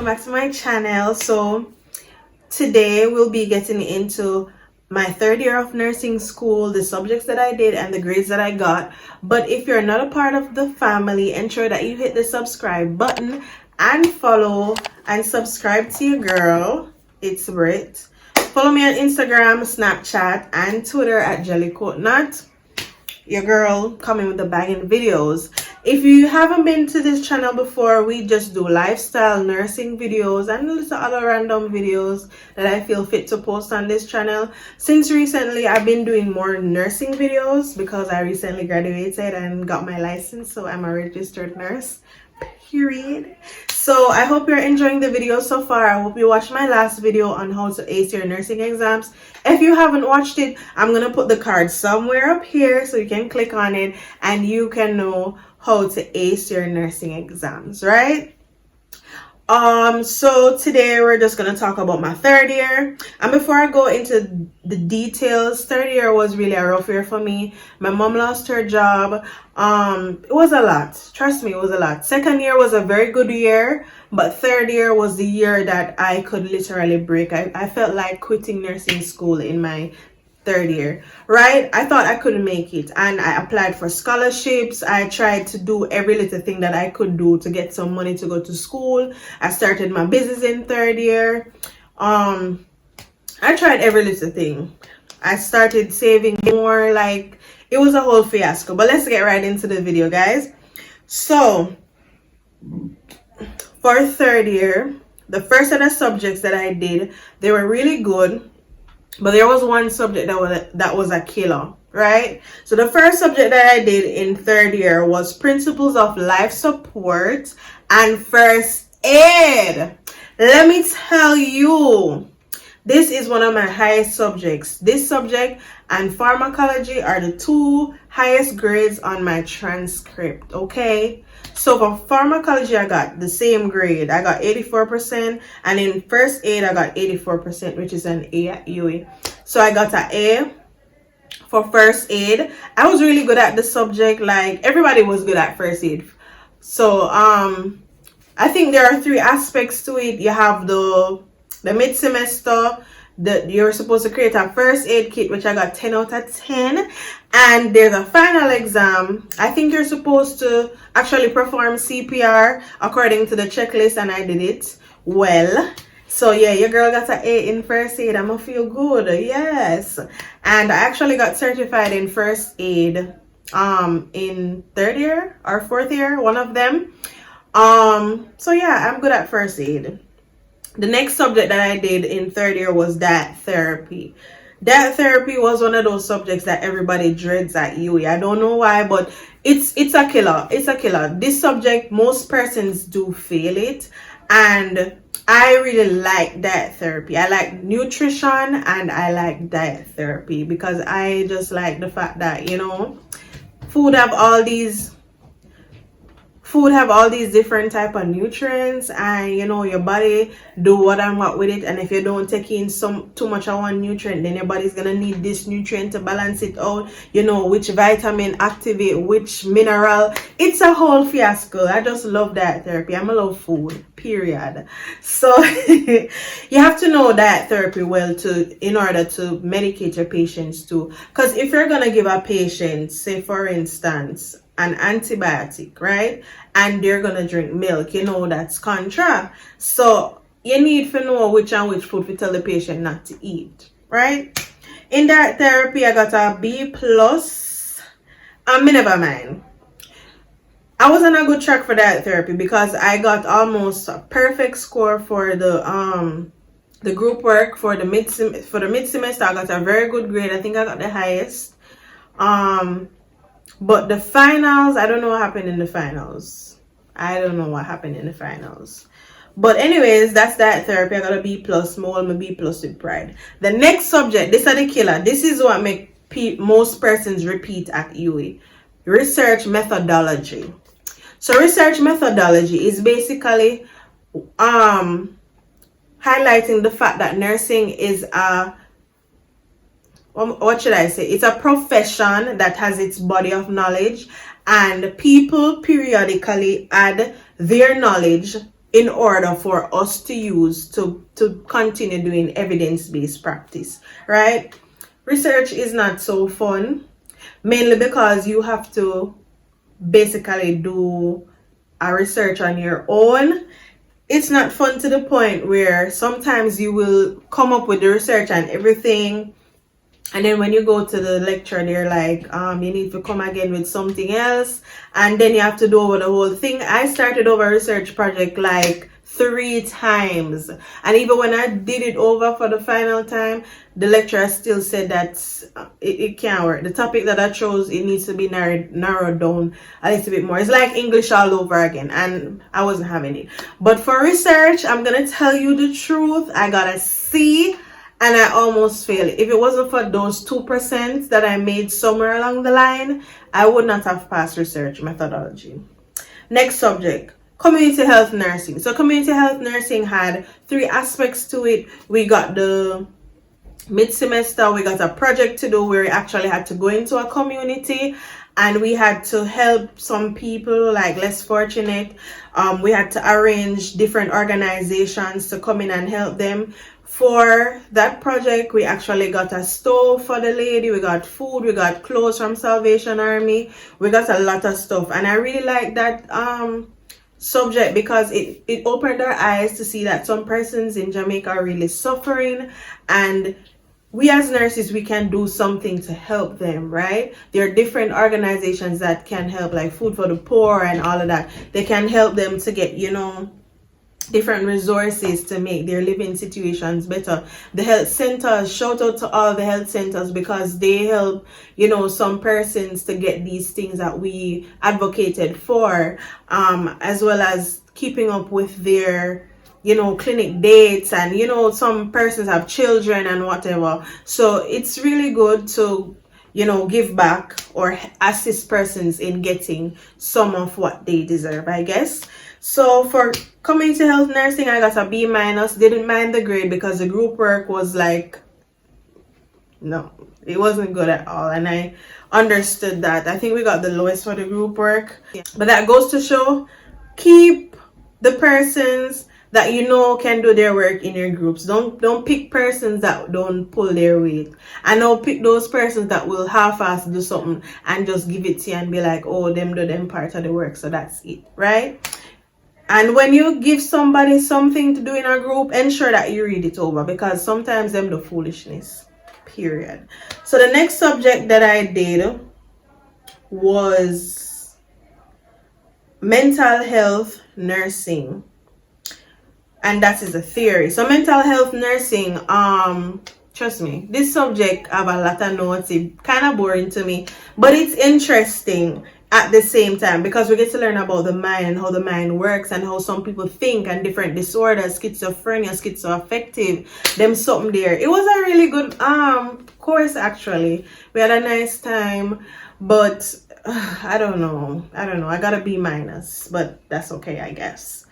welcome back to my channel. So today we'll be getting into my third year of nursing school, the subjects that I did and the grades that I got. But if you're not a part of the family, ensure that you hit the subscribe button and follow and subscribe to your girl. It's Brit. Follow me on Instagram, Snapchat, and Twitter at jellycoatnut. Your girl coming with the banging videos. If you haven't been to this channel before, we just do lifestyle nursing videos and little other random videos that I feel fit to post on this channel. Since recently, I've been doing more nursing videos because I recently graduated and got my license, so I'm a registered nurse. Period. So I hope you're enjoying the video so far. I hope you watched my last video on how to ace your nursing exams. If you haven't watched it, I'm gonna put the card somewhere up here so you can click on it and you can know how to ace your nursing exams, right? So today we're just gonna talk about my third year. And before I go into the details, third year was really a rough year for me. My mom lost her job. It was a lot. Trust me, it was a lot. Second year was a very good year, but third year was the year that I could literally break. I felt like quitting nursing school in my third year, right? I thought I couldn't make it, and I applied for scholarships. I tried to do every little thing that I could do to get some money to go to school. I started my business in third year. I tried every little thing. I started saving more. Like, it was a whole fiasco. But let's get right into the video, guys. So for third year, the first set of subjects that I did, they were really good. But there was one subject that was a killer, right? So the first subject that I did in third year was Principles of Life Support and First Aid. Let me tell you, this is one of my highest subjects. This subject and pharmacology are the two highest grades on my transcript, okay? So for pharmacology, I got the same grade. I got 84%. And in first aid, I got 84%, which is an A at UE. So I got an A for first aid. I was really good at the subject. Like, everybody was good at first aid. So I think there are three aspects to it. You have the mid-semester that you're supposed to create a first aid kit, which I got 10 out of 10. And there's a final exam. I think you're supposed to actually perform CPR according to the checklist, and I did it well. So yeah, your girl got an A in first aid. I'ma feel good. Yes. And I actually got certified in first aid in third year or fourth year, one of them. So yeah, I'm good at first aid. The next subject that I did in third year was diet therapy. Diet therapy was one of those subjects that everybody dreads at UE. I don't know why, but it's a killer. It's a killer. This subject, most persons do fail it. And I really like diet therapy. I like nutrition and I like diet therapy because I just like the fact that, you know, food have all these different type of nutrients, and you know, your body do what and what with it. And if you don't take in too much of one nutrient, then your body's gonna need this nutrient to balance it out. You know, which vitamin activate which mineral. It's a whole fiasco. I just love diet therapy. I'm a love food, period. So you have to know diet therapy well in order to medicate your patients too. Because if you're gonna give a patient, say for instance, an antibiotic, right, and they're gonna drink milk, you know, that's contra. So you need to know which food to tell the patient not to eat, right? In that therapy, I got a B plus. Never mind. I was on a good track for that therapy because I got almost a perfect score for the group work for the mid semester. I got a very good grade. I think I got the highest. But the finals, I don't know what happened in the finals. But anyways, that's that therapy. I got a B plus, more my B plus with pride. The next subject, this is the killer. This is what make most persons repeat at UE. Research methodology. So research methodology is basically highlighting the fact that nursing is a what should I say? It's a profession that has its body of knowledge, and people periodically add their knowledge in order for us to use to continue doing evidence-based practice, right? Research is not so fun, mainly because you have to basically do a research on your own. It's not fun to the point where sometimes you will come up with the research and everything, and then when you go to the lecture, they're like, you need to come again with something else, and then you have to do over the whole thing. I started over a research project like 3 times, and even when I did it over for the final time, the lecturer still said that it can't work. The topic that I chose, it needs to be narrowed down a little bit more. It's like English all over again, and I wasn't having it. But for research, I'm gonna tell you the truth, I got a C, and I almost failed. If it wasn't for those 2% that I made somewhere along the line, I would not have passed research methodology. Next subject, community health nursing. So community health nursing had 3 aspects to it. We got the mid-semester, we got a project to do where we actually had to go into a community and we had to help some people like less fortunate. We had to arrange different organizations to come in and help them. For that project, we actually got a stove for the lady, we got food, we got clothes from Salvation Army, we got a lot of stuff, and I really like that subject because it opened our eyes to see that some persons in Jamaica are really suffering, and we as nurses, we can do something to help them, right? There are different organizations that can help, like Food for the Poor and all of that. They can help them to get, different resources to make their living situations better. The health centers, shout out to all the health centers because they help, some persons to get these things that we advocated for, as well as keeping up with their clinic dates, and some persons have children and whatever. So it's really good to give back or assist persons in getting some of what they deserve, I guess. So for community health nursing, I got a B-. Didn't mind the grade because the group work was like, no, it wasn't good at all, and I understood that. I think we got the lowest for the group work. Yeah. But that goes to show, keep the persons that can do their work in your groups. Don't pick persons that don't pull their weight, and don't pick those persons that will half-ass do something and just give it to you and be like, oh, them do them part of the work, so that's it, right? And when you give somebody something to do in a group, ensure that you read it over, because sometimes them do foolishness, period. So the next subject that I did was mental health nursing, and that is a theory. So mental health nursing, trust me, this subject have a lot of notes. It's kind of boring to me, but it's interesting at the same time because we get to learn about the mind and how the mind works and how some people think and different disorders, schizophrenia, schizoaffective, them something there. It was a really good course actually. We had a nice time, but I don't know. I got a B-, but that's okay, I guess.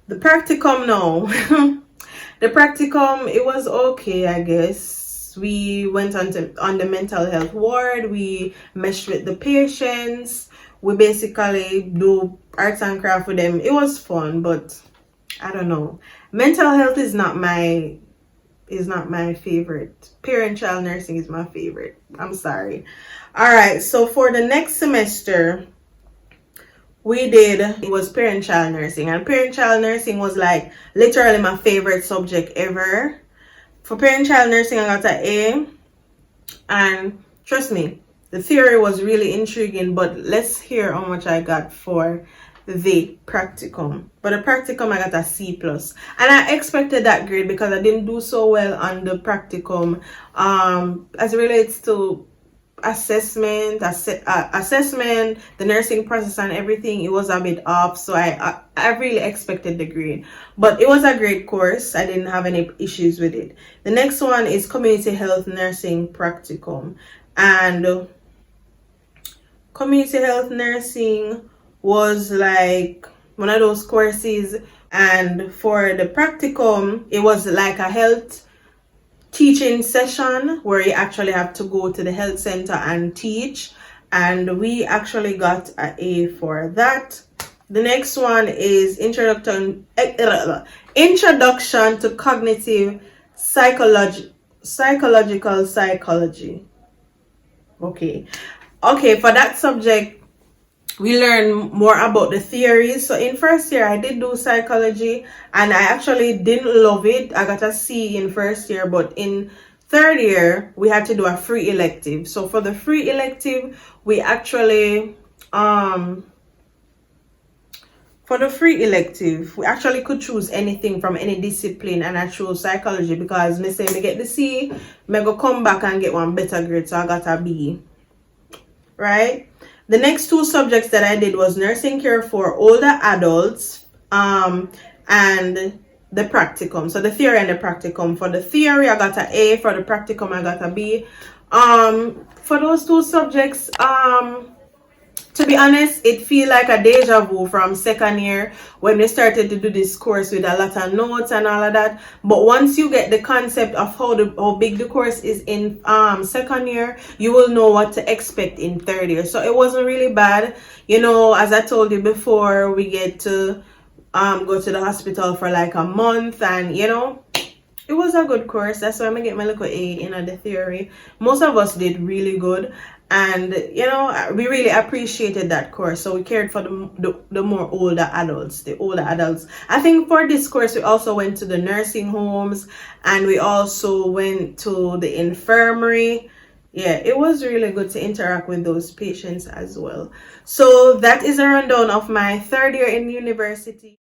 The practicum now. The practicum, it was okay, I guess. We went on the mental health ward. We meshed with the patients. We basically do arts and craft with them. It was fun, but I don't know. Mental health is not my favorite. Parent-child nursing is my favorite. I'm sorry. All right, so for the next semester, it was parent-child nursing, and parent-child nursing was like literally my favorite subject ever. For parent-child nursing, I got an A, and trust me, the theory was really intriguing, but let's hear how much I got for the practicum. For the practicum, I got a C+, and I expected that grade because I didn't do so well on the practicum as it relates to assessment, the nursing process and everything. It was a bit off, so I really expected the grade, but it was a great course. I didn't have any issues with it. The next one is community health nursing practicum, and community health nursing was like one of those courses, and for the practicum it was like a health teaching session where you actually have to go to the health center and teach, and we actually got an A for that. The next one is introduction to cognitive psychological psychology. Okay, for that subject, we learn more about the theories. So in first year, I did do psychology, and I actually didn't love it. I got a C in first year, but in third year, we had to do a free elective. So for the free elective, we actually could choose anything from any discipline, and I chose psychology because me say me get the C, me go come back and get one better grade, so I got a B. Right? The next two subjects that I did was nursing care for older adults, and the practicum. So the theory and the practicum. For the theory, I got an A. For the practicum, I got a B. For those two subjects, to be honest, it feel like a deja vu from second year when we started to do this course with a lot of notes and all of that. But once you get the concept of how big the course is in second year, you will know what to expect in third year. So it wasn't really bad. You know, as I told you before, we get to go to the hospital for like a month, and you know, it was a good course. That's why I'm gonna get my little A in the theory. Most of us did really good, and you know, we really appreciated that course. So we cared for the more older adults, the older adults. I think for this course, we also went to the nursing homes, and we also went to the infirmary. Yeah, it was really good to interact with those patients as well. So that is a rundown of my third year in university.